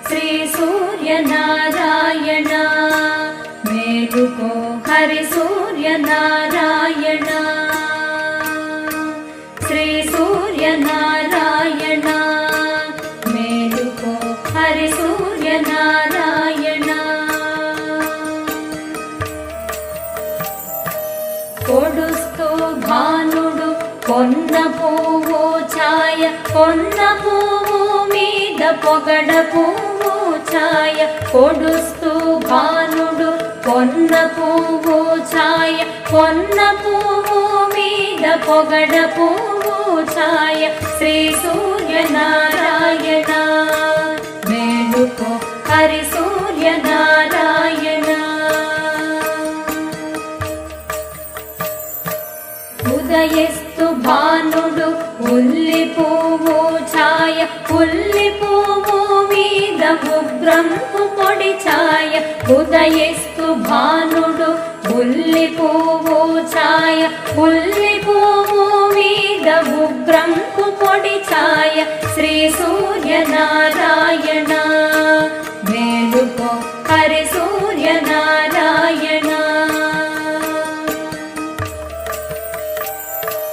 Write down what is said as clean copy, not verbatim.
శ్రీ సూర్యనారాయణ మేలుకో హరి సూర్యనారాయణ శ్రీ సూర్యనారాయణ మేలుకో హరి సూర్యనారాయణ పొడుస్తూ భానుడు కొన్న పువ్వు ఛాయ కొన్న పువ్వు మీద పొగడ పువ్వు ఛాయ పొడుస్తూ భానుడు కొన్న పువ్వు ఛాయ కొన్న పువ్వు మీద పొగడ పువ్వు ఛాయ శ్రీ సూర్యనారాయణ మేలుకో హరి సూర్యనారాయణ ఉదయిస్తు భానుడు ఉల్లి పువ్వు ఛాయ ఉల్లి పువ్వు మీద ఉగ్రంపు పొడి ఛాయ ఉదయిస్తు భానుడు ఉల్లి పువ్వు ఛాయ ఉల్లి పువ్వు మీద ఉగ్రంపు పొడి ఛాయ శ్రీ సూర్యనారాయణ